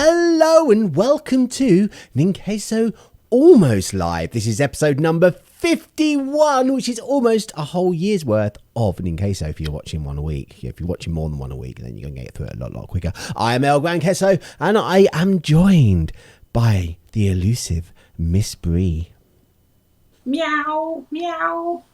Hello and welcome to Ninqueso Almost Live. This is episode number 51, which is almost a whole year's worth of Ninqueso if you're watching one a week. If you're watching more than one a week, then you're going to get through it a lot quicker. I am El Gran Queso, and I am joined by the elusive Miss Bree. Meow, meow.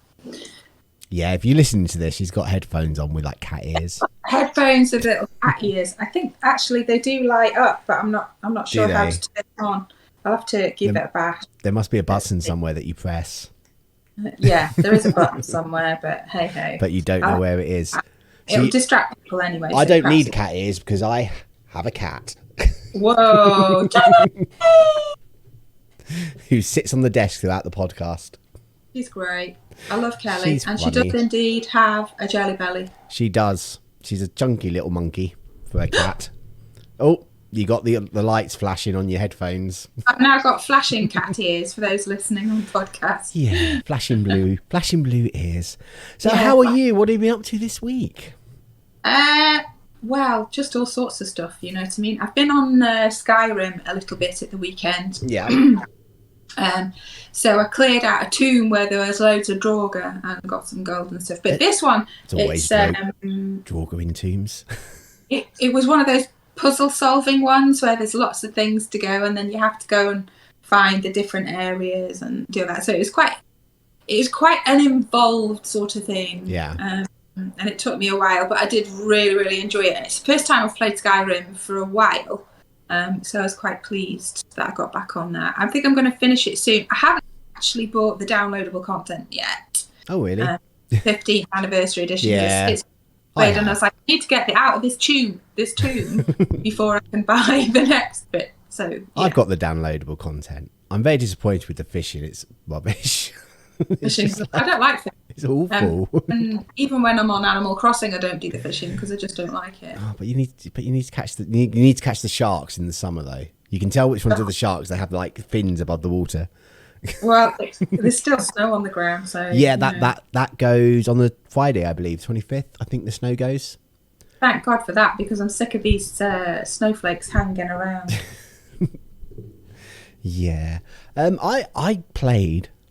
Yeah, if you listen to this, she's got headphones on with like cat ears. Headphones with little cat ears. I think actually they do light up, but I'm not sure how to turn it on. I'll have to give it a bash. There must be a button somewhere that you press. Yeah, there is a button somewhere, but hey. But you don't know where it is. It'll distract people anyway. I don't need cat ears because I have a cat. Whoa. Who sits on the desk throughout the podcast. She's great. I love Kelly. She's and funny. She does indeed have a jelly belly. She does. She's a chunky little monkey for a cat. Oh, you got the lights flashing on your headphones. I've now got flashing cat ears for those listening on podcast. Yeah, flashing blue ears. So how are you? What have you been up to this week? Well, just all sorts of stuff, you know what I mean? I've been on Skyrim a little bit at the weekend. Yeah. So I cleared out a tomb where there was loads of Draugr and got some gold and stuff. But this one, it's always Draugr in tombs. it was one of those puzzle solving ones where there's lots of things to go and then you have to go and find the different areas and do that. So it was quite an involved sort of thing. Yeah. And it took me a while, but I did really enjoy it. It's the first time I've played Skyrim for a while. So I was quite pleased that I got back on that. I think I'm going to finish it soon. I haven't actually bought the downloadable content yet. Oh, really? 15th anniversary edition. Yeah. It's played, and I was like, I need to get it out of this tomb before I can buy the next bit. So yeah. I've got the downloadable content. I'm very disappointed with the fishing. It's rubbish. I don't like fishing. It's awful. And even when I'm on Animal Crossing, I don't do the fishing because I just don't like it. Oh, but you need to catch the sharks in the summer though. You can tell which ones are the sharks. They have like fins above the water. Well, there's still snow on the ground, so yeah, that goes on the Friday, I believe, 25th. I think the snow goes. Thank God for that, because I'm sick of these snowflakes hanging around. Yeah, I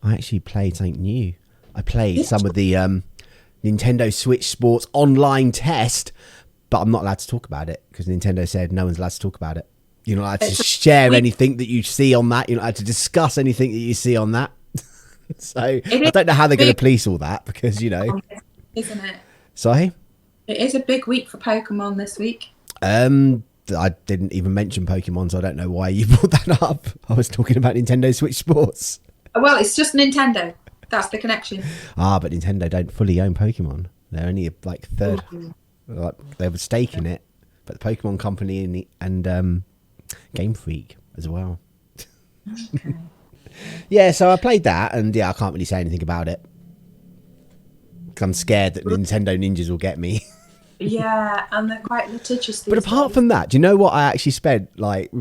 actually played something new. I played some of the Nintendo Switch Sports online test, but I'm not allowed to talk about it because Nintendo said no one's allowed to talk about it. You're not allowed to share anything that you see on that. You're not allowed to discuss anything that you see on that. So I don't know how they're going to police all that because, you know. Isn't it? Sorry? It is a big week for Pokemon this week. I didn't even mention Pokemon, so I don't know why you brought that up. I was talking about Nintendo Switch Sports. Well, it's just Nintendo. That's the connection. But Nintendo don't fully own Pokemon. They're only like third. Like, they have a stake in it, but the Pokemon Company and Game Freak as well. Okay. Yeah, so I played that, and I can't really say anything about it because I'm scared that Nintendo ninjas will get me. Yeah, and they're quite litigious. But apart from that, do you know what I actually spent like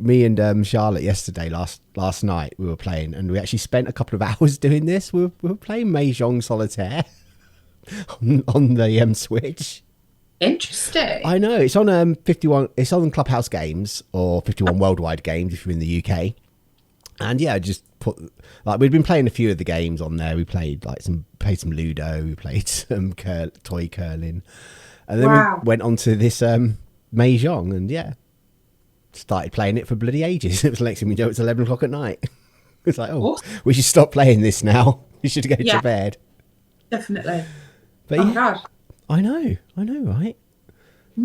me and Charlotte yesterday last night we were playing, and we actually spent a couple of hours doing this. We were playing Mahjong Solitaire on the Switch. Interesting. I know, it's on 51. It's on Clubhouse Games or 51 Worldwide Games if you're in the UK. And yeah, just we'd been playing a few of the games on there. We played some Ludo, we played some toy curling, and then we went on to this Mahjong, and yeah, started playing it for bloody ages. It was the next thing we know, it's 11 o'clock at night. It's like, we should stop playing this now. We should go to bed. Definitely. But God. I know, right?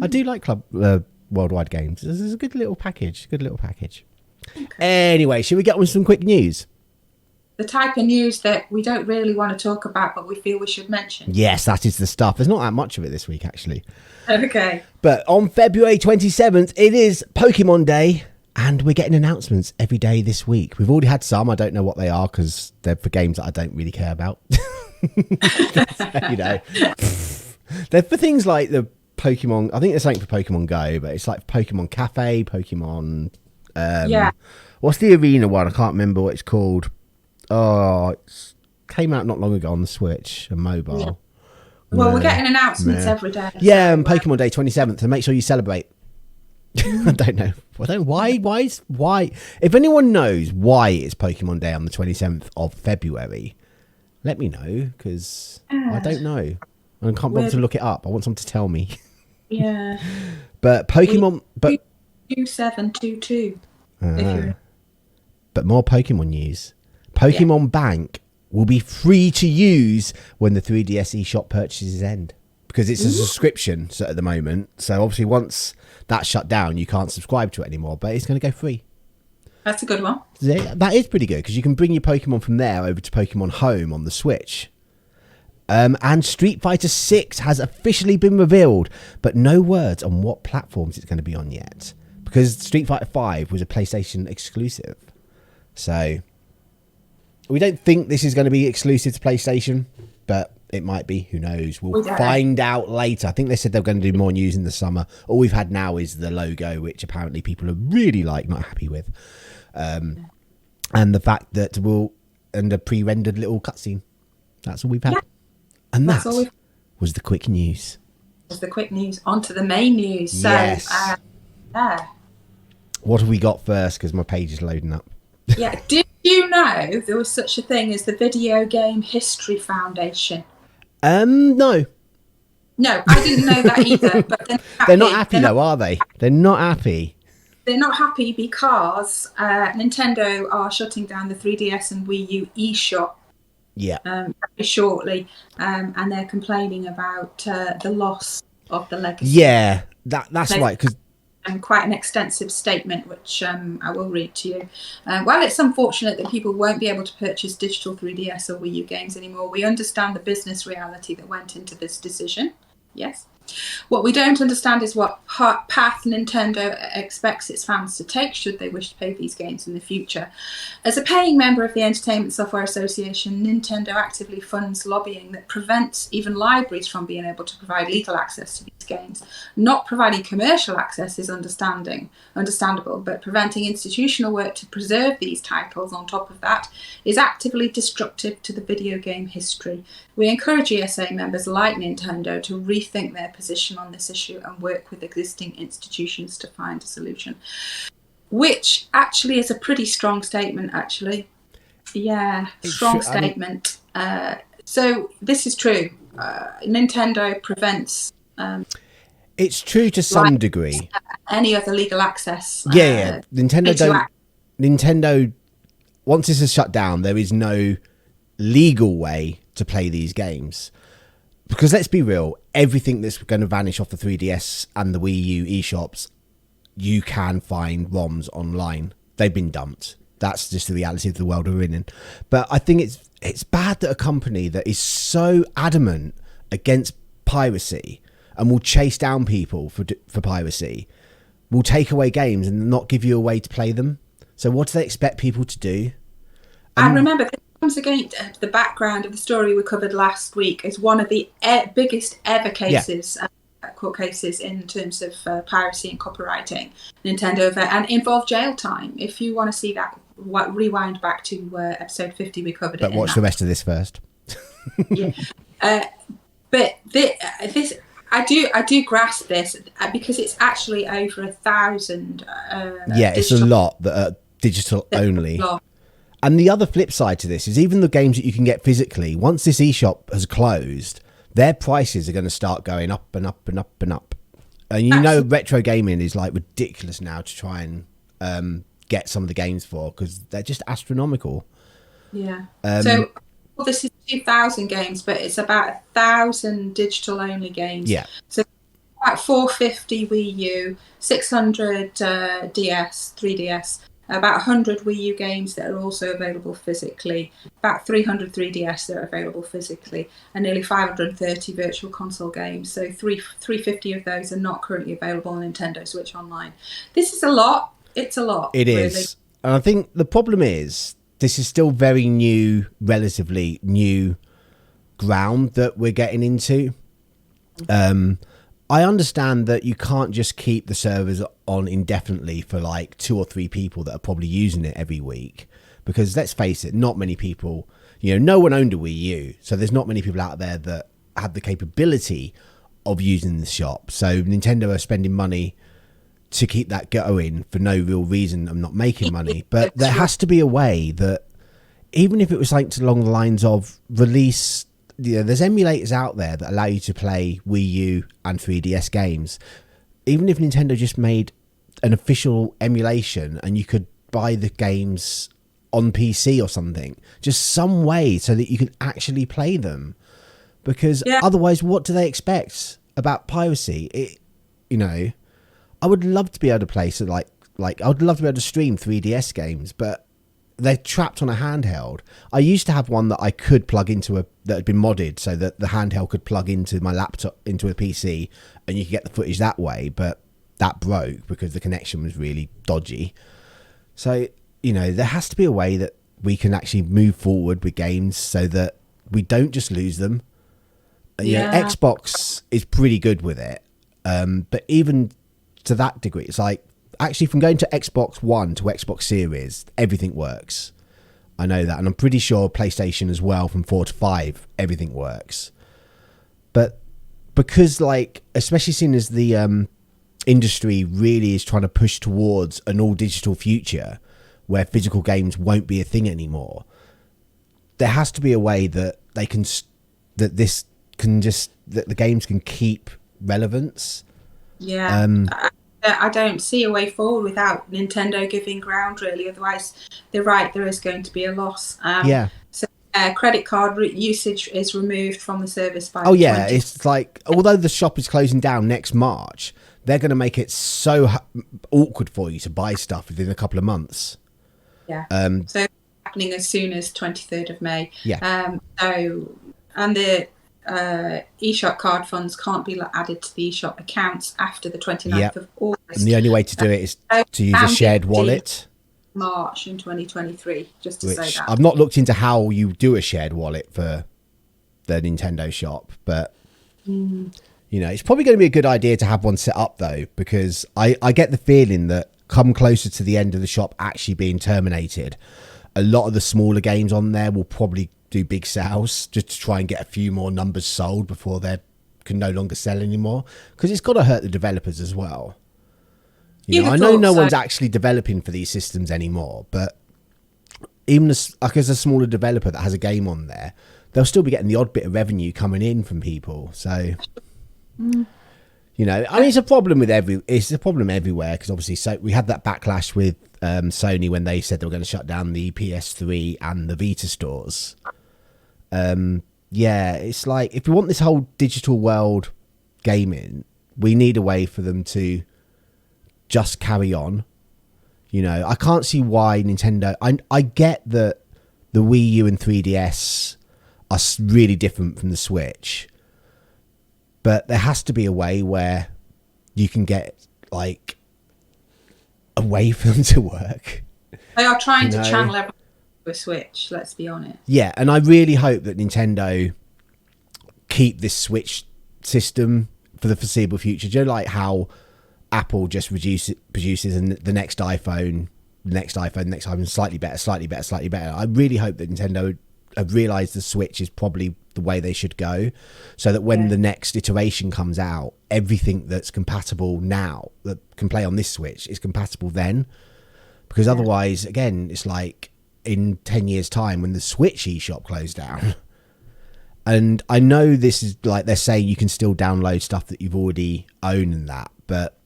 I do like Worldwide Games. This is a good little package. Okay. Anyway, should we get on some quick news? The type of news that we don't really want to talk about, but we feel we should mention. Yes, that is the stuff. There's not that much of it this week, actually. Okay. But on February 27th, it is Pokemon Day, and we're getting announcements every day this week. We've already had some. I don't know what they are because they're for games that I don't really care about. You know, they're for things like the Pokemon. I think there's something for Pokemon Go, but it's like Pokemon Cafe, Pokemon. What's the arena one? I can't remember what it's called. Oh, it came out not long ago on the Switch and mobile. Yeah. Well, we're getting announcements every day. Yeah, and Pokemon Day 27th, so make sure you celebrate. I don't know. I don't know why. If anyone knows why it's Pokemon Day on the 27th of February, let me know, because I don't know. I can't bother to look it up. I want someone to tell me. Yeah. But Pokemon... But 2722. But more Pokemon news. Pokemon Bank will be free to use when the 3DS eShop purchases end. Because it's a subscription at the moment. So obviously once that's shut down, you can't subscribe to it anymore. But it's going to go free. That's a good one. That is pretty good, because you can bring your Pokemon from there over to Pokemon Home on the Switch. And Street Fighter 6 has officially been revealed, but no words on what platforms it's going to be on yet. Because Street Fighter 5 was a PlayStation exclusive. So we don't think this is going to be exclusive to PlayStation, but it might be. Who knows? We'll find out later. I think they said they're going to do more news in the summer. All we've had now is the logo, which apparently people are really not happy with. And the fact that and a pre-rendered little cutscene. That's all we've had. Yeah. And that was the quick news. Was the quick news. On to the main news. So, yes. What have we got first? Because my page is loading up. Yeah. Did you know there was such a thing as the Video Game History Foundation? No. No, I didn't know that either. But they're not happy though, are they? They're not happy. They're not happy because Nintendo are shutting down the 3DS and Wii U eShop. Yeah. Very shortly, and they're complaining about the loss of the legacy. Yeah, that's right. Because quite an extensive statement, which I will read to you. While it's unfortunate that people won't be able to purchase digital 3DS or Wii U games anymore, we understand the business reality that went into this decision. Yes. What we don't understand is what path Nintendo expects its fans to take should they wish to play these games in the future. As a paying member of the Entertainment Software Association, Nintendo actively funds lobbying that prevents even libraries from being able to provide legal access to these games. Not providing commercial access is understandable, but preventing institutional work to preserve these titles on top of that is actively destructive to the video game history. We encourage ESA members like Nintendo to rethink their position on this issue and work with existing institutions to find a solution. Which actually is a pretty strong statement, actually. Yeah, strong statement. So this is true. Nintendo prevents... it's true to some degree. Any other legal access. Yeah. Nintendo, once this is shut down, there is no legal way to play these games. Because let's be real, everything that's going to vanish off the 3DS and the Wii U eShops, you can find ROMs online. They've been dumped. That's just the reality of the world we're in. But I think it's bad that a company that is so adamant against piracy and will chase down people for piracy will take away games and not give you a way to play them. So what do they expect people to do? And remember, against the background of the story we covered last week is one of the biggest ever cases, court cases in terms of piracy and copywriting, Nintendo, and involved jail time. If you want to see that, rewind back to episode 50, we covered it. But watch the rest of this first. Yeah, but this I do grasp this because it's actually over 1,000. It's a lot that are digital only. And the other flip side to this is even the games that you can get physically, once this eShop has closed, their prices are going to start going up and up and up and up. And you know, retro gaming is like ridiculous now to try and get some of the games for, because they're just astronomical. Yeah. So this is 2,000 games, but it's about 1,000 digital only games. Yeah. So about 450 Wii U, 600 DS, 3DS. About 100 Wii U games that are also available physically, about 300 3DS that are available physically, and nearly 530 virtual console games. So 350 of those are not currently available on Nintendo Switch Online. This is a lot. It's a lot. It is. Really. And I think the problem is this is still very new, relatively new ground that we're getting into. I understand that you can't just keep the servers on indefinitely for like 2 or 3 people that are probably using it every week, because let's face it, not many people, no one owned a Wii U, so there's not many people out there that have the capability of using the shop. So Nintendo are spending money to keep that going for no real reason. I'm not making money, but there has to be a way that, even if it was like along the lines of release, there's emulators out there that allow you to play Wii U and 3DS games. Even if Nintendo just made an official emulation and you could buy the games on PC or something, just some way so that you can actually play them. Because otherwise, what do they expect about piracy? I would love to be able to play, so like I would love to be able to stream 3DS games, but they're trapped on a handheld. I used to have one that I could plug into that had been modded so that the handheld could plug into my laptop, into a PC, and you could get the footage that way, but that broke because the connection was really dodgy. So, there has to be a way that we can actually move forward with games so that we don't just lose them. Xbox is pretty good with it. But even to that degree, it's like, actually, from going to Xbox One to Xbox Series, everything works. I know that. And I'm pretty sure PlayStation as well, from 4 to 5, everything works. But because, especially seeing as the industry really is trying to push towards an all-digital future where physical games won't be a thing anymore, there has to be a way that that the games can keep relevance. Yeah. I don't see a way forward without Nintendo giving ground, really. Otherwise, they're right, there is going to be a loss. So credit card usage is removed from the service by it's like, although the shop is closing down next March, they're going to make it so awkward for you to buy stuff within a couple of months. Yeah. So happening as soon as 23rd of May. Yeah. And the eShop card funds can't be added to the eShop accounts after the 29th of August. And the only way to do it is to use a shared wallet. March in 2023, just to say that. I've not looked into how you do a shared wallet for the Nintendo shop, but it's probably going to be a good idea to have one set up, though, because I get the feeling that come closer to the end of the shop actually being terminated, a lot of the smaller games on there will probably do big sales just to try and get a few more numbers sold before they can no longer sell anymore, because it's got to hurt the developers as well. I know no one's actually developing for these systems anymore, but even as a smaller developer that has a game on there, they'll still be getting the odd bit of revenue coming in from people. So it's a problem everywhere, because obviously we had that backlash with Sony when they said they were going to shut down the PS3 and the Vita stores. It's like, if we want this whole digital world gaming, we need a way for them to just carry on. I can't see why Nintendo... I get that the Wii U and 3DS are really different from the Switch, but there has to be a way where you can get, a way for them to work. They are trying to channel everything to a Switch, let's be honest. Yeah, and I really hope that Nintendo keep this Switch system for the foreseeable future. Do you know, like how Apple just produces and the next iPhone, slightly better. I really hope that Nintendo have realised the Switch is probably the way they should go, so that when the next iteration comes out, everything that's compatible now that can play on this Switch is compatible then. Because otherwise, again, it's like in 10 years' time when the Switch eShop closed down. And I know this is like they're saying you can still download stuff that you've already owned and that, but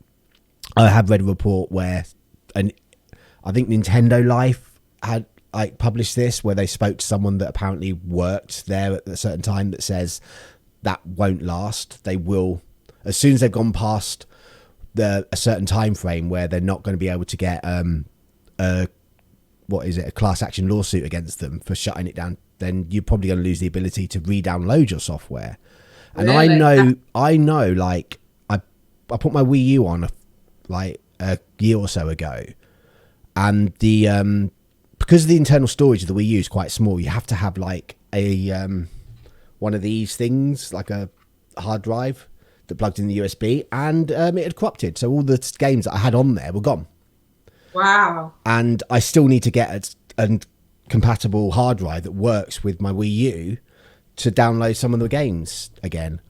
I have read a report where, and I think Nintendo Life had published this, where they spoke to someone that apparently worked there at a certain time, that says that won't last. They will, as soon as they've gone past a certain time frame where they're not going to be able to get a class action lawsuit against them for shutting it down, then you're probably going to lose the ability to re-download your software. And really? I know, like I put my Wii U on a year or so ago, and the because the internal storage of the Wii U is quite small, you have to have like a one of these things, like a hard drive that plugged in the USB, and it had corrupted, so all the games that I had on there were gone. Wow. And I still need to get a compatible hard drive that works with my Wii U to download some of the games again.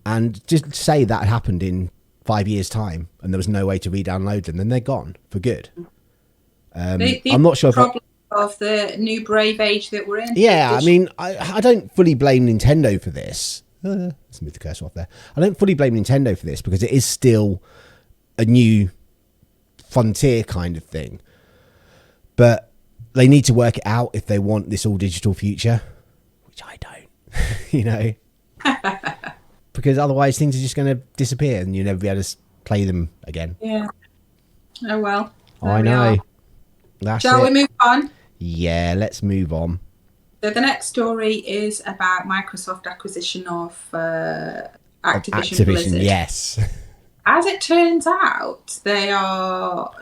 And just say that happened in 5 years' time and there was no way to re-download them, then they're gone for good. The I'm not sure if problem of the new brave age that we're in. Yeah, I mean, I don't fully blame Nintendo for this. Let's move the cursor off there. I don't fully blame Nintendo for this because it is still a new frontier kind of thing. But they need to work it out if they want this all digital future, which I don't, you know, because otherwise things are just going to disappear and you'll never be able to play them again. Yeah. Oh, well. I know. Shall we move on? Yeah, let's move on. So the next story is about Microsoft acquisition of Activision Blizzard. Yes. As it turns out,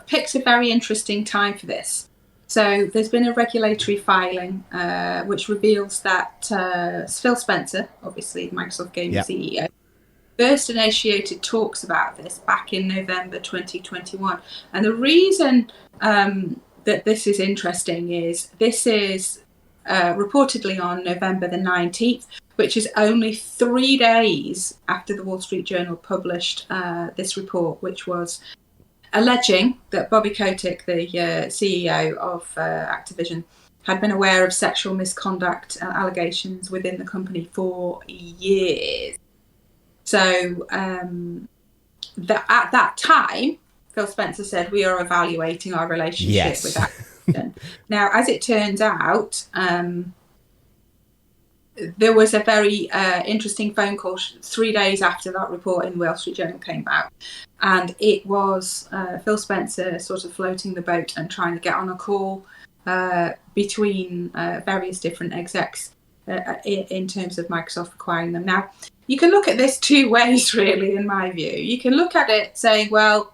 picked a very interesting time for this. So there's been a regulatory filing which reveals that Phil Spencer, obviously Microsoft Gaming CEO, first initiated talks about this back in November 2021. And the reason that this is interesting is this is reportedly on November the 19th, which is only 3 days after the Wall Street Journal published this report, which was alleging that Bobby Kotick, the CEO of Activision, had been aware of sexual misconduct allegations within the company for years. So at that time, Phil Spencer said, we are evaluating our relationship with Activision. Now, as it turns out, there was a very interesting phone call 3 days after that report in the Wall Street Journal came out. And it was Phil Spencer sort of floating the boat and trying to get on a call between various different execs in terms of Microsoft acquiring them. Now, you can look at this two ways, really, in my view. You can look at it saying, well,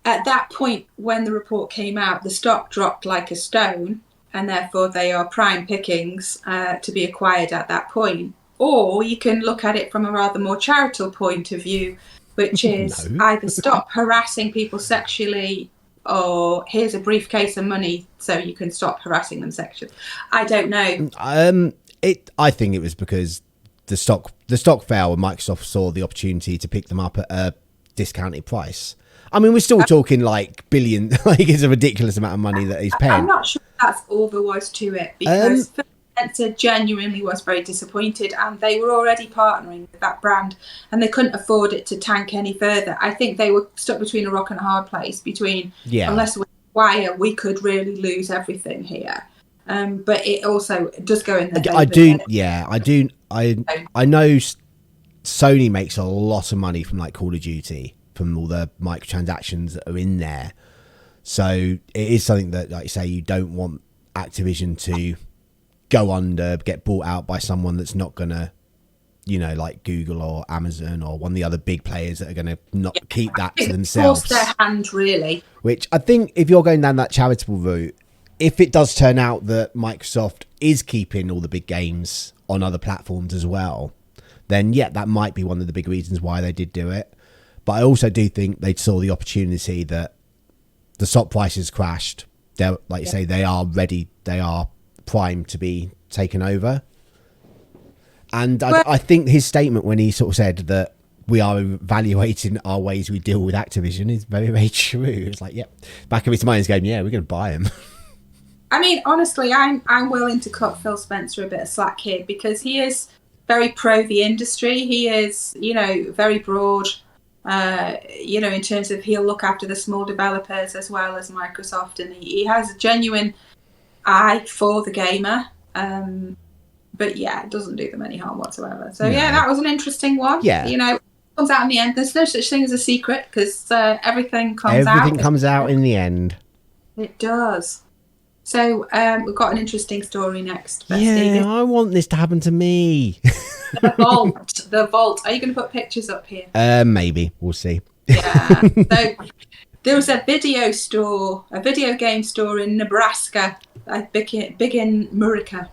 at that point when the report came out, the stock dropped like a stone, and therefore they are prime pickings to be acquired at that point. Or you can look at it from a rather more charitable point of view, which is either stop harassing people sexually, or here's a briefcase of money so you can stop harassing them sexually. I don't know. I think it was because the stock fell and Microsoft saw the opportunity to pick them up at a discounted price. I mean, we're still talking like billion, like it's a ridiculous amount of money that he's paying. I'm not sure that's all there was to it, because Phil Spencer genuinely was very disappointed, and they were already partnering with that brand and they couldn't afford it to tank any further. I think they were stuck between a rock and a hard place unless we acquire, we could really lose everything here. But it also does go in there. I know Sony makes a lot of money from like Call of Duty, from all the microtransactions that are in there. So it is something that, like you say, you don't want Activision to go under, get bought out by someone that's not going to, you know, like Google or Amazon or one of the other big players that are going to not keep that to themselves. Force their hand, really. Which I think if you're going down that charitable route, if it does turn out that Microsoft is keeping all the big games on other platforms as well, then yeah, that might be one of the big reasons why they did do it. But I also do think they saw the opportunity that the stock prices crashed. They're, like you say, they are ready. They are primed to be taken over. And I think his statement when he sort of said that we are evaluating our ways we deal with Activision is very, very true. It's like, back of his mind is going, we're going to buy him. I mean, honestly, I'm willing to cut Phil Spencer a bit of slack here, because he is very pro the industry. He is, very broad. In terms of he'll look after the small developers as well as Microsoft, and he has a genuine eye for the gamer. But it doesn't do them any harm whatsoever. So that was an interesting one. It comes out in the end. There's no such thing as a secret, because everything comes out. Everything comes out in the end. It does. So we've got an interesting story next. Bestie. I want this to happen to me. The vault. Are you going to put pictures up here? Maybe. We'll see. Yeah. So there was a video game store in Nebraska, big in Murica,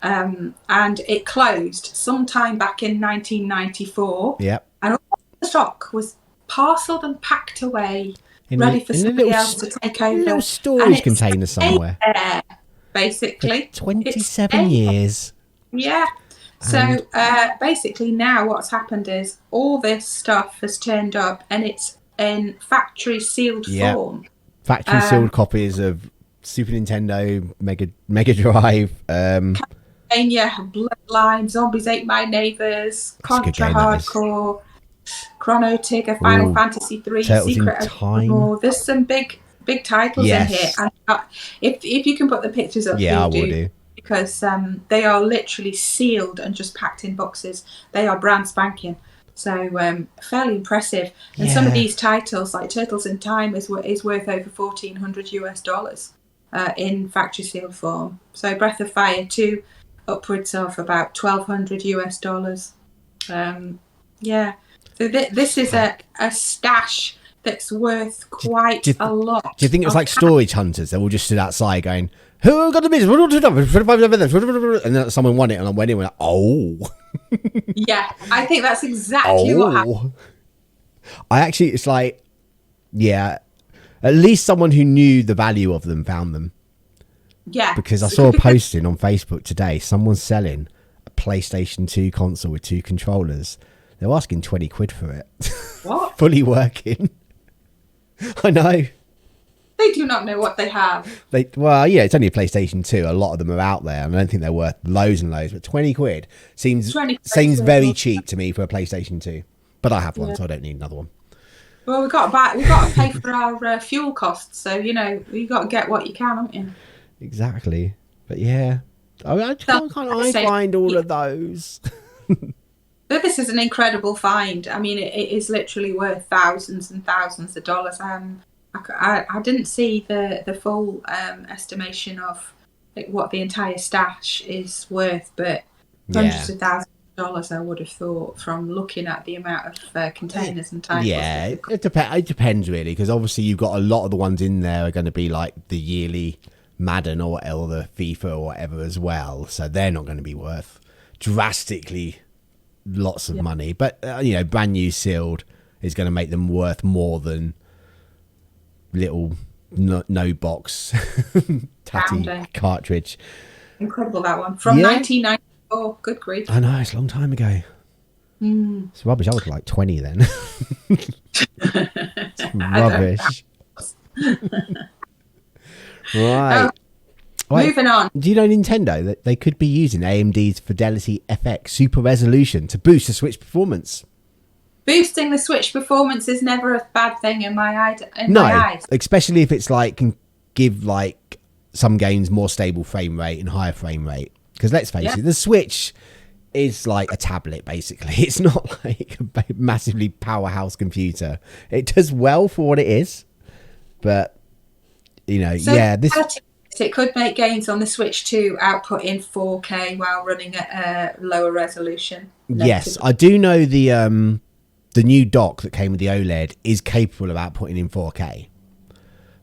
and it closed sometime back in 1994. Yep. And all the stock was parcelled and packed away, ready for somebody else to take over. A little storage container somewhere. Basically. 27 years. Yeah. So basically now what's happened is all this stuff has turned up and it's in factory sealed form. Factory sealed copies of Super Nintendo, Mega Drive, Castlevania, Bloodline, Zombies Ate My Neighbours, Contra Hardcore, Chrono Trigger, Final Fantasy 3, Turtles Secret in of Time. More. There's some big titles in here. And if you can put the pictures up, I will do. Because they are literally sealed and just packed in boxes. They are brand spanking. So fairly impressive. And some of these titles, like Turtles in Time, is worth over $1,400 in factory sealed form. So Breath of Fire 2, upwards of about $1,200. So this is a stash that's worth quite a lot. Do you think it was like storage hunters? They all just stood outside going, "Who got the business?" And then someone won it, and I went in and went, "Oh." Yeah, I think that's exactly what happened. It's like, at least someone who knew the value of them found them. Yeah. Because I saw a posting on Facebook today, someone selling a PlayStation 2 console with 2 controllers. They were asking 20 quid for it. What? Fully working. I know. They do not know what they have. It's only a PlayStation 2. A lot of them are out there, and I don't think they're worth loads and loads. But 20 quid seems very cheap to me for a PlayStation 2. But I have one, so I don't need another one. Well, we've got to pay for our fuel costs, so you got to get what you can, haven't you? Exactly. But I can't find all of those. But this is an incredible find. I mean, it is literally worth thousands and thousands of dollars. I didn't see the full estimation of what the entire stash is worth, but hundreds of thousands of dollars I would have thought from looking at the amount of containers and titles. Yeah, it depends really, because obviously you've got a lot of the ones in there are going to be like the yearly Madden or the FIFA or whatever as well, so they're not going to be worth drastically lots of money. But brand new sealed is going to make them worth more than little no box tatty cartridge. Incredible, that one from 1994. Good grief. I know, it's a long time ago. It's rubbish. I was like 20 then. It's rubbish. Right. Moving on. Do you know Nintendo that they could be using AMD's Fidelity FX Super Resolution to boost the Switch performance? Boosting the Switch performance is never a bad thing in my eyes. Especially if it's like can give like some games more stable frame rate and higher frame rate. Because let's face it, the Switch is like a tablet basically. It's not like a massively powerhouse computer. It does well for what it is, but it could make games on the Switch 2 output in 4K while running at a lower resolution. Yes, I do know the new dock that came with the OLED is capable of outputting in 4K.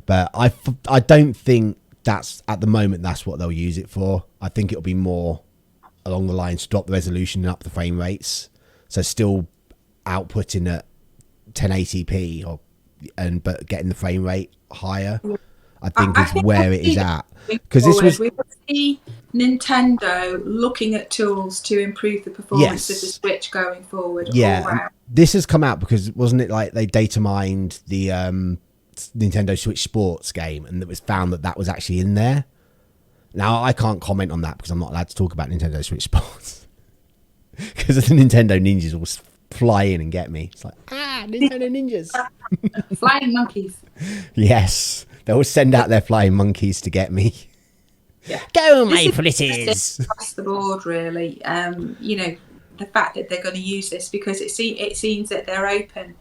But I don't think that's, at the moment, that's what they'll use it for. I think it'll be more along the lines to drop the resolution and up the frame rates. So still outputting at 1080p but getting the frame rate higher. I think is where it is at. Because we will see Nintendo looking at tools to improve the performance of the Switch going forward. Yeah, this has come out because wasn't it like they data mined the Nintendo Switch Sports game, and it was found that was actually in there. Now I can't comment on that because I'm not allowed to talk about Nintendo Switch Sports because the Nintendo ninjas will fly in and get me. It's like Nintendo ninjas, flying monkeys. Yes. They'll send out their flying monkeys to get me. Yeah. Go, my pretties! Across the board, really. The fact that they're going to use this because it seems that they're open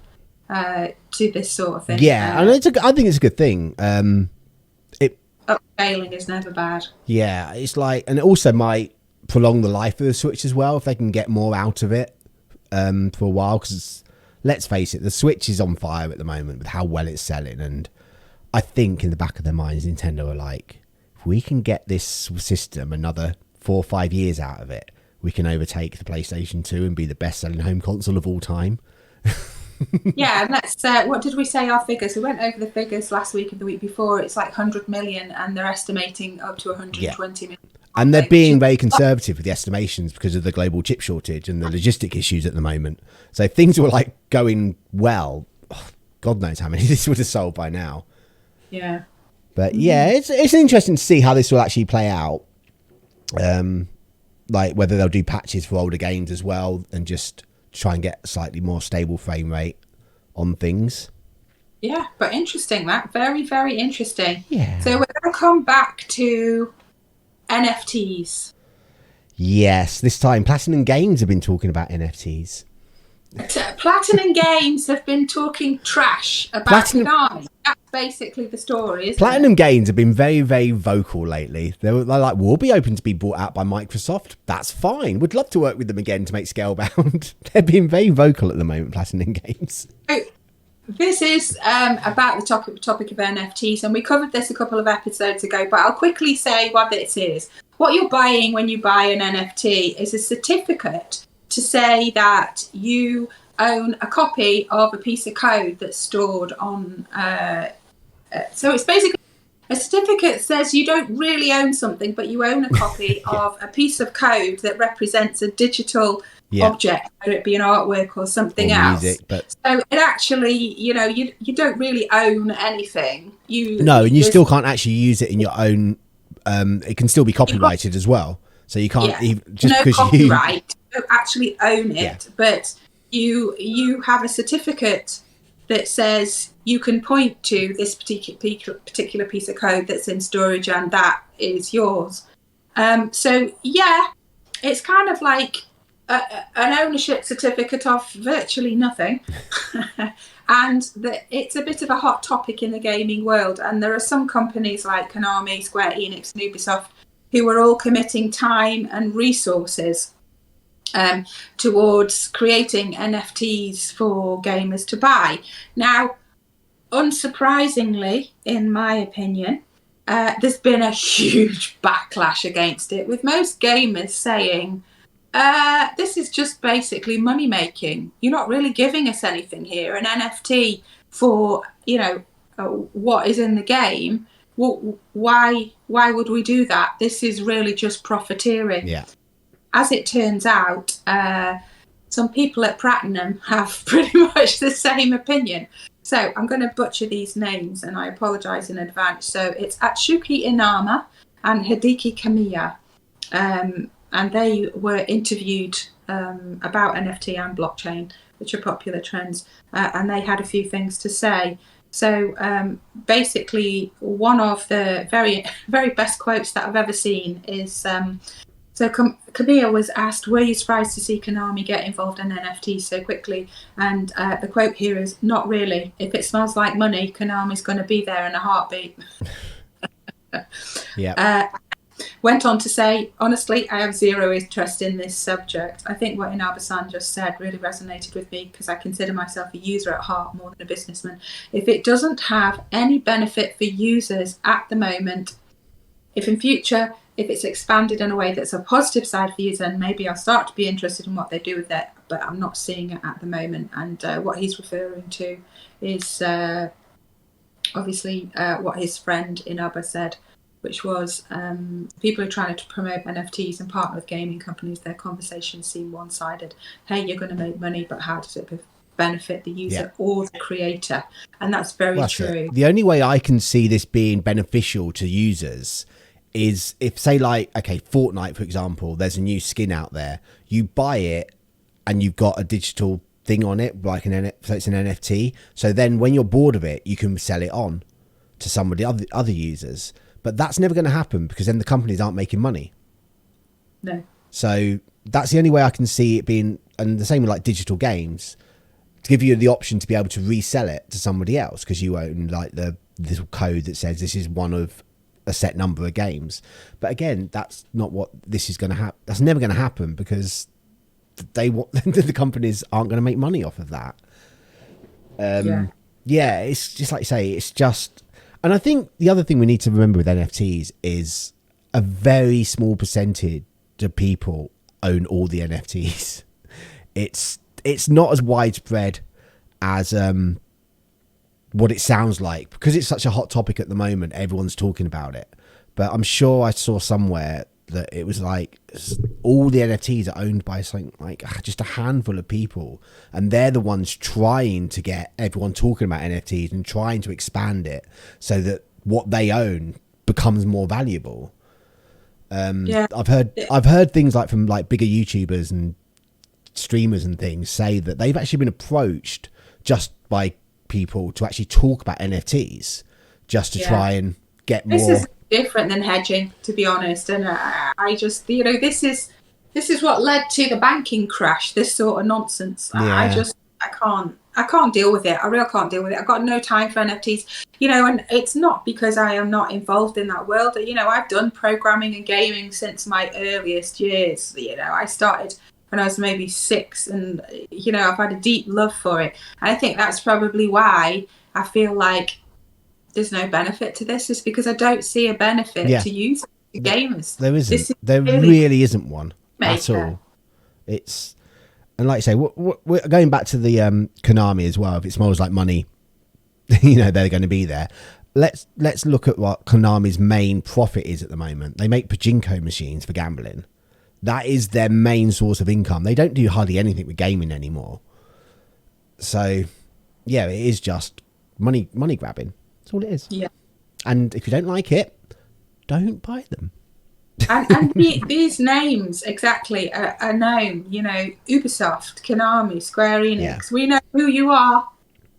to this sort of thing. Yeah, and I think it's a good thing. Upscaling is never bad. Yeah, it's like, and it also might prolong the life of the Switch as well if they can get more out of it for a while. Because let's face it, the Switch is on fire at the moment with how well it's selling, and I think in the back of their minds, Nintendo are like, if we can get this system another 4 or 5 years out of it, we can overtake the PlayStation 2 and be the best-selling home console of all time. Yeah, and let's. What did we say our figures? We went over the figures last week and the week before. It's like 100 million, and they're estimating up to 120 million. And they're being very conservative with the estimations because of the global chip shortage and the logistic issues at the moment. So if things were like going well, God knows how many this would have sold by now. Yeah. But yeah, it's interesting to see how this will actually play out. Like whether they'll do patches for older games as well and just try and get slightly more stable frame rate on things. Yeah, but interesting, that. Very, very interesting. Yeah. So we're going to come back to NFTs. Yes, this time Platinum Games have been talking about NFTs. Platinum Games have been talking trash about Konami. That's basically the story, isn't Platinum it? Games have been very, very vocal lately. They're like, we'll be open to be bought out by Microsoft. That's fine. We'd love to work with them again to make Scalebound. They're being very vocal at the moment, Platinum Games. So, this is about the topic of NFTs, and we covered this a couple of episodes ago, but I'll quickly say what this is. What you're buying when you buy an NFT is a certificate to say that you own a copy of a piece of code that's stored on... so it's basically a certificate that says you don't really own something, but you own a copy of a piece of code that represents a digital object, whether it be an artwork or something else. Music, but... So it actually, you don't really own anything. And you still can't actually use it in your own... it can still be copyrighted as well. So you can't even... Just no because copyright. You don't actually own it, but you have a certificate that says you can point to this particular piece of code that's in storage and that is yours. So, it's kind of like an ownership certificate of virtually nothing. And it's a bit of a hot topic in the gaming world. And there are some companies like Konami, Square Enix and Ubisoft who are all committing time and resources towards creating NFTs for gamers to buy. Now, unsurprisingly, in my opinion, there's been a huge backlash against it, with most gamers saying, this is just basically money making. You're not really giving us anything here. An NFT for, what is in the game. Well, why would we do that? This is really just profiteering. Yeah. As it turns out, some people at Platinum have pretty much the same opinion. So I'm going to butcher these names, and I apologise in advance. So it's Atsuki Inama and Hideki Kamiya. And they were interviewed about NFT and blockchain, which are popular trends, and they had a few things to say. So basically, one of the very, very best quotes that I've ever seen is... So Kamiya was asked, were you surprised to see Konami get involved in NFTs so quickly? And the quote here is, not really. If it smells like money, Konami's going to be there in a heartbeat. Went on to say, honestly, I have zero interest in this subject. I think what Inaba-san just said really resonated with me because I consider myself a user at heart more than a businessman. If it doesn't have any benefit for users at the moment, if in future... if it's expanded in a way that's a positive side for users, then maybe I'll start to be interested in what they do with it, but I'm not seeing it at the moment. And what he's referring to is obviously what his friend Inaba said, which was people are trying to promote NFTs and partner with gaming companies. Their conversations seem one-sided. Hey, you're going to make money, but how does it benefit the user or the creator? And that's very true. The only way I can see this being beneficial to users is if, say, like, okay, Fortnite, for example, there's a new skin out there. You buy it and you've got a digital thing on it, like so it's an NFT. So then when you're bored of it, you can sell it on to somebody, other users. But that's never going to happen because then the companies aren't making money. No. So that's the only way I can see it being, and the same with like digital games, to give you the option to be able to resell it to somebody else because you own like the little code that says this is one of a set number of games. But again, that's not what this is going to happen. That's never going to happen because the companies aren't going to make money off of that. It's just like you say, it's just, and I think the other thing we need to remember with NFTs is a very small percentage of people own all the NFTs. It's not as widespread as what it sounds like because it's such a hot topic at the moment. Everyone's talking about it, but I'm sure I saw somewhere that it was like all the NFTs are owned by something like just a handful of people, and they're the ones trying to get everyone talking about NFTs and trying to expand it so that what they own becomes more valuable. I've heard things like from like bigger YouTubers and streamers and things say that they've actually been approached just by people to actually talk about NFTs just to try and get more. This is different than hedging, to be honest, and I just, this is what led to the banking crash, this sort of nonsense. I can't deal with it. I really can't deal with it. I've got no time for NFTs, and it's not because I am not involved in that world. I've done programming and gaming since my earliest years. I started when I was maybe 6, and I've had a deep love for it. And I think that's probably why I feel like there's no benefit to this, is because I don't see a benefit to use it to gamers. There isn't. There really isn't one at all. It's, and like I say, we're going back to the Konami as well. If it smells like money, they're going to be there. Let's look at what Konami's main profit is at the moment. They make pachinko machines for gambling. That is their main source of income. They don't do hardly anything with gaming anymore. So, yeah, it is just money grabbing. That's all it is. Yeah. And if you don't like it, don't buy them. and these names exactly are known. Ubisoft, Konami, Square Enix. Yeah. We know who you are.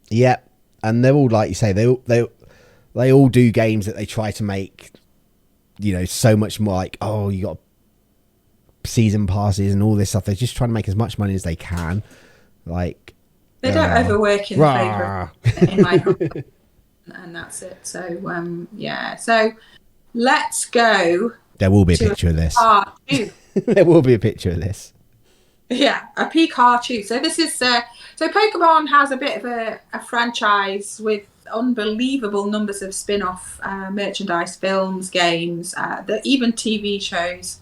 Yeah, and they're all, like you say, they all do games that they try to make, so much more like, oh, you got season passes and all this stuff. They're just trying to make as much money as they can. Like, they don't overwork in favour in my opinion, and that's it. So so let's go. There will be a picture of this. There will be a picture of this. Yeah, a Pikachu. So this is so Pokemon has a bit of a franchise with unbelievable numbers of spin-off merchandise, films, games, even TV shows.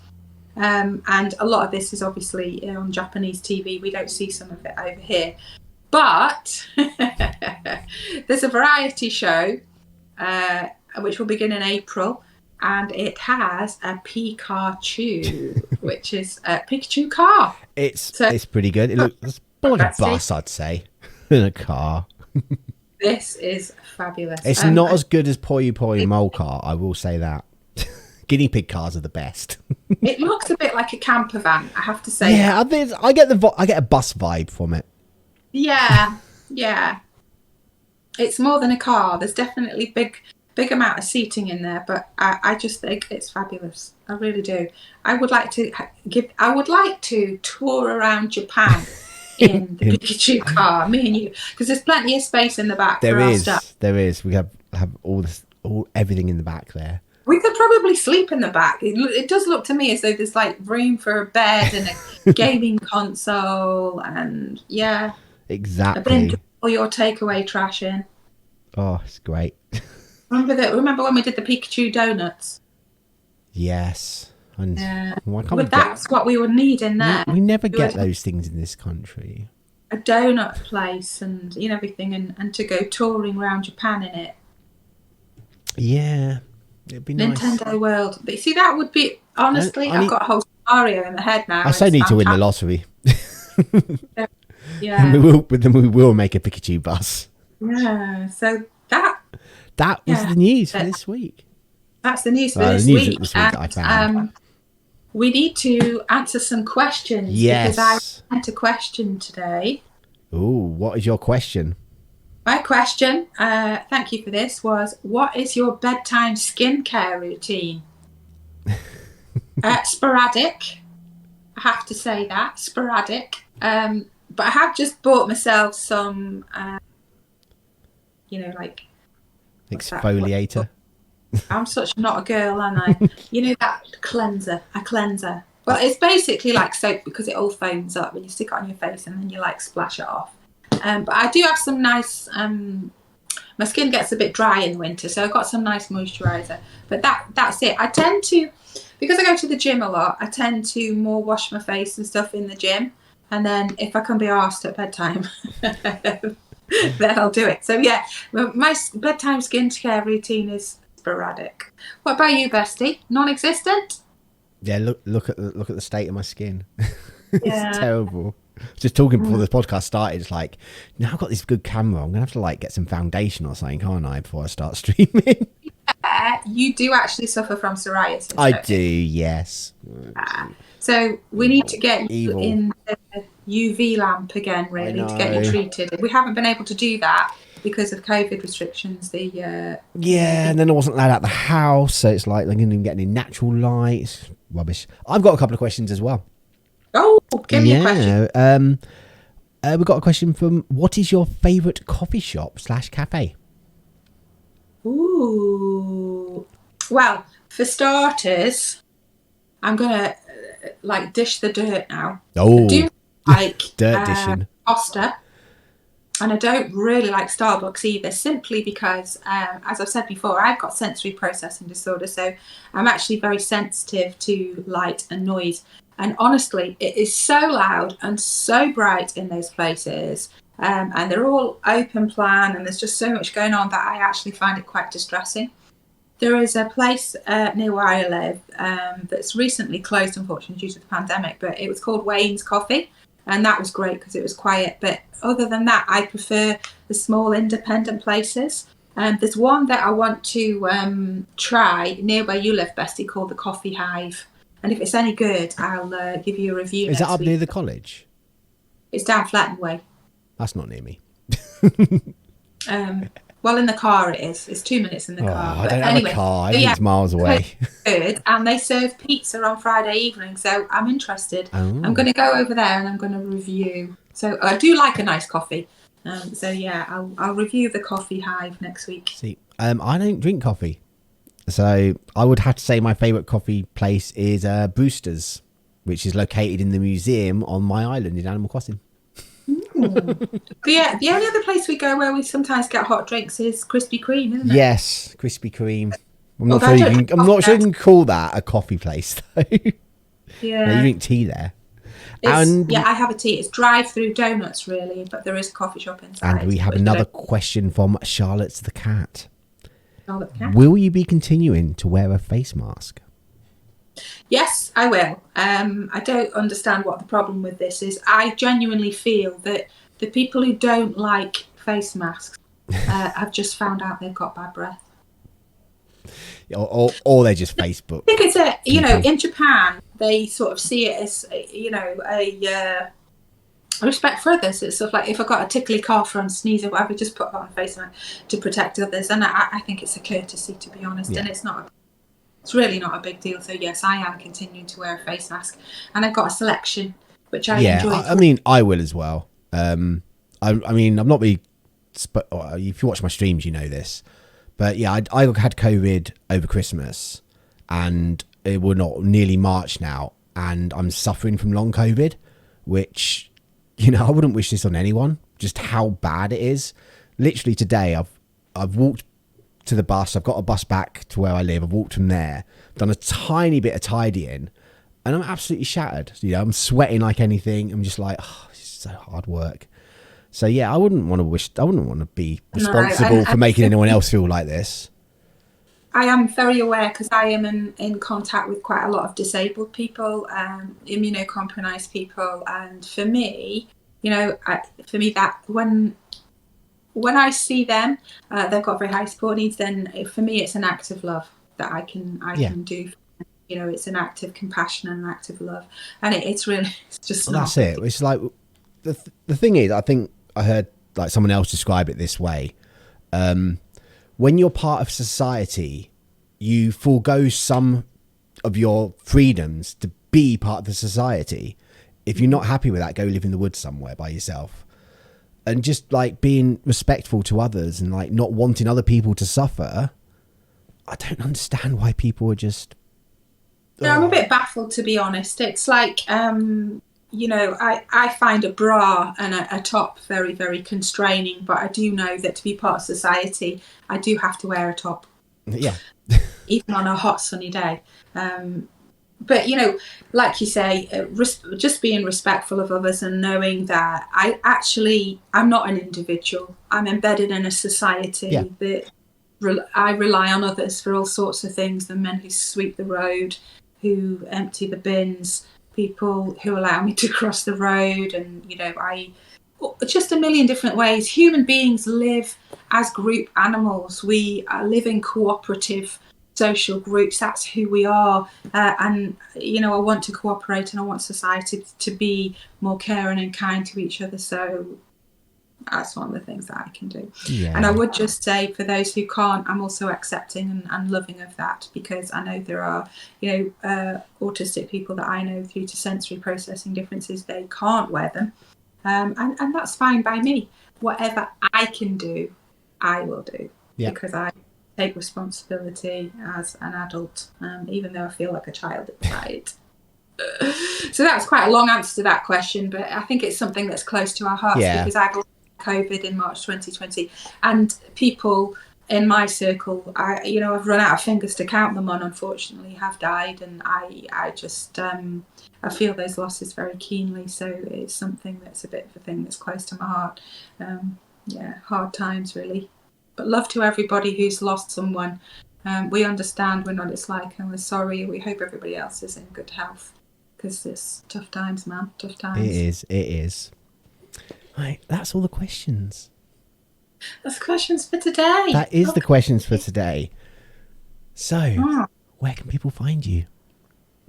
And a lot of this is obviously on Japanese TV. We don't see some of it over here. But there's a variety show which will begin in April, and it has a Pikachu, which is a Pikachu car. It's pretty good. It looks more like a bus, I'd say, than a car. This is fabulous. It's not as good as Poyu Poyu Mole Car, I will say that. Guinea pig cars are the best. It looks a bit like a camper van, I have to say. Yeah, I get a bus vibe from it. Yeah. It's more than a car. There's definitely big amount of seating in there, but I just think it's fabulous. I really do. I would like to tour around Japan in the Pikachu car, me and you, because there's plenty of space in the back. There is. We have everything in the back there. We could probably sleep in the back. It does look to me as though there's like room for a bed and a gaming console, and exactly. A bin to all your takeaway trash in. Oh, it's great. Remember when we did the Pikachu donuts? Yes. And that's what we would need in there. We never get those things in this country. A donut place and everything, and to go touring around Japan in it. Yeah. It'd be nice. Nintendo World. But you see, that would be, honestly, I've got a whole scenario in the head now. I so need to win the lottery. Yeah. And we will make a Pikachu bus. Yeah. So that was the news for this week. That's the news for this week. I found. We need to answer some questions. Yes. Because I sent a question today. Ooh, what is your question? My question, thank you for this, was what is your bedtime skincare routine? Sporadic. I have to say that. Sporadic. But I have just bought myself some, like... exfoliator. I'm such not a girl, am I? That cleanser, a cleanser. Well, it's basically like soap because it all foams up when you stick it on your face and then you splash it off. But I do have some nice, my skin gets a bit dry in the winter, so I've got some nice moisturiser. But that's it. I tend to, because I go to the gym a lot, I tend to more wash my face and stuff in the gym. And then if I can be arsed at bedtime, then I'll do it. So yeah, my bedtime skincare routine is sporadic. What about you, Bestie? Non-existent? Yeah, look at the state of my skin. It's Yeah. terrible. Just talking before this podcast started, it's like, now I've got this good camera, I'm gonna have to like get some foundation or something, can't I, before I start streaming? You do actually suffer from psoriasis. I don't do, you? yes. So we need to get you Evil. in the UV lamp again, I really, to get you know. treated. We haven't been able to do that because of COVID restrictions. Yeah, and then I wasn't allowed out the house, so it's like I didn't even get any natural light. It's rubbish. I've got a couple of questions as well. Oh, give me a question. We've got a question from, what is your favourite coffee shop / cafe? Ooh. Well, for starters, I'm gonna dish the dirt now. Oh, I do like dirt dishing. Costa, and I don't really like Starbucks either, simply because, as I've said before, I've got sensory processing disorder, so I'm actually very sensitive to light and noise. And honestly, it is so loud and so bright in those places. And they're all open plan, and there's just so much going on that I actually find it quite distressing. There is a place near where I live that's recently closed, unfortunately, due to the pandemic, but it was called Wayne's Coffee, and that was great because it was quiet. But other than that, I prefer the small independent places. There's one that I want to try near where you live, Bestie, called the Coffee Hive. And if it's any good, I'll give you a review. Is that up week. near the college? It's down Fletton Way. That's not near me. Well, in the car it is. It's 2 minutes in the car. I don't have a car. It's miles away. Good. And they serve pizza on Friday evening, so I'm interested. Oh. I'm going to go over there and I'm going to review. So I do like a nice coffee. So yeah, I'll review the Coffee Hive next week. See, I don't drink coffee. So I would have to say my favourite coffee place is Brewster's, which is located in the museum on my island in Animal Crossing. The only other place we go where we sometimes get hot drinks is Krispy Kreme, isn't it? Yes, Krispy Kreme. I'm not sure you can call that a coffee place though. Yeah. No, you drink tea there. I have a tea. It's drive-through donuts, really, but there is a coffee shop inside. And we have another question from Charlotte's the cat. Charlotte the cat. Will you be continuing to wear a face mask? Yes, I will. I don't understand what the problem with this is. I genuinely feel that the people who don't like face masks have just found out they've got bad breath. Or they're just Facebook. I think it's in Japan, they sort of see it as, a respect for others. It's sort of like if I've got a tickly cough or I'm sneezing, whatever, just put on a face mask to protect others. And I think it's a courtesy, to be honest. Yeah. And it's really not a big deal. So yes, I am continuing to wear a face mask, and I've got a selection which I enjoy. I mean, I will as well. I mean, I'm not really. If you watch my streams, you know this, but yeah, I had COVID over Christmas, and it will not nearly March now, and I'm suffering from long COVID, which, I wouldn't wish this on anyone. Just how bad it is. Literally today, I've walked to the bus. I've got a bus back to where I live. I've walked from there, done a tiny bit of tidying, and I'm absolutely shattered. I'm sweating like anything. I'm just like, this is so hard work. So yeah, I wouldn't want to be responsible for making anyone else feel like this. I am very aware because I am in contact with quite a lot of disabled people, immunocompromised people, and for me, that when I see them, they've got very high support needs. Then for me, it's an act of love that I can do. It's an act of compassion and an act of love, and it's just. Well, that's it. It's like the thing is, I think I heard like someone else describe it this way. When you're part of society, you forego some of your freedoms to be part of the society. If you're not happy with that, go live in the woods somewhere by yourself. And just like being respectful to others and like not wanting other people to suffer. I don't understand why people are just. No, I'm a bit baffled, to be honest. It's like, I find a bra and a top very, very constraining, but I do know that to be part of society, I do have to wear a top. Yeah. Even on a hot, sunny day. But, like you say, just being respectful of others and knowing that I'm not an individual. I'm embedded in a society that I rely on others for all sorts of things, the men who sweep the road, who empty the bins, people who allow me to cross the road, and just a million different ways. Human beings live as group animals. We live in cooperative social groups. That's who we are. And I want to cooperate, and I want society to be more caring and kind to each other. So that's one of the things that I can do. Yeah. And I would just say, for those who can't, I'm also accepting and loving of that, because I know there are, autistic people that I know, due to sensory processing differences, they can't wear them. And that's fine by me. Whatever I can do, I will do. Yeah. Because I take responsibility as an adult, even though I feel like a child inside. So that's quite a long answer to that question, but I think it's something that's close to our hearts, because I got COVID in March 2020, and people in my circle, I've run out of fingers to count them on, unfortunately, have died, and I just I feel those losses very keenly. So it's something that's a bit of a thing that's close to my heart. Hard times, really. But love to everybody who's lost someone. We understand what it's like, and we're sorry. We hope everybody else is in good health, because it's tough times, man. Tough times. It is. Right, that's all the questions. That's questions for today. That is the questions for today. So, where can people find you?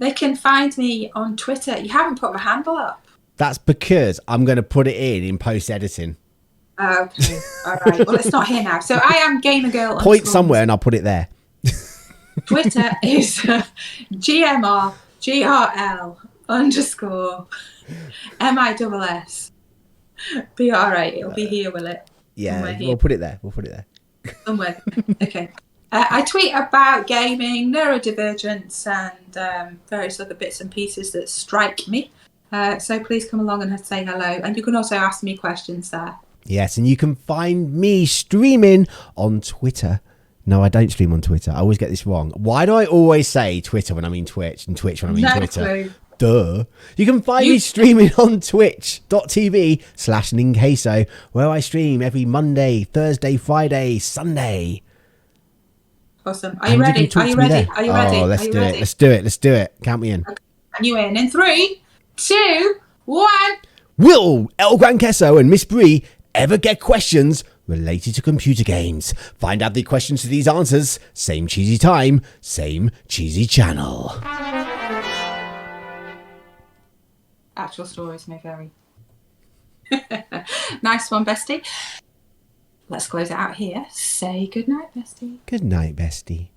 They can find me on Twitter. You haven't put my handle up. That's because I'm going to put it in post-editing. Okay. All right. Well, it's not here now. So I am Gamer Girl. Point somewhere and I'll put it there. Twitter is GMRGRL _ MISS BRA. It'll be here, will it? Yeah, we'll put it there. Somewhere. Okay. I tweet about gaming, neurodivergence, and various other bits and pieces that strike me. So please come along and say hello. And you can also ask me questions there. Yes, and you can find me streaming on Twitter. No, I don't stream on Twitter. I always get this wrong. Why do I always say Twitter when I mean Twitch, and Twitch when I mean Twitter? Clue. Duh. You can find me streaming on twitch.tv/Ninqueso, where I stream every Monday, Thursday, Friday, Sunday. Awesome. Are you ready? Are you ready? Oh, let's do it. Let's do it. Count me in. Okay. And you in 3, 2, 1. Will El Gran Queso and Miss Brie ever get questions related to computer games? Find out the questions to these answers. Same cheesy time, same cheesy channel. Actual stories may vary. Nice one, bestie. Let's close it out here. Say goodnight, bestie. Good night, bestie.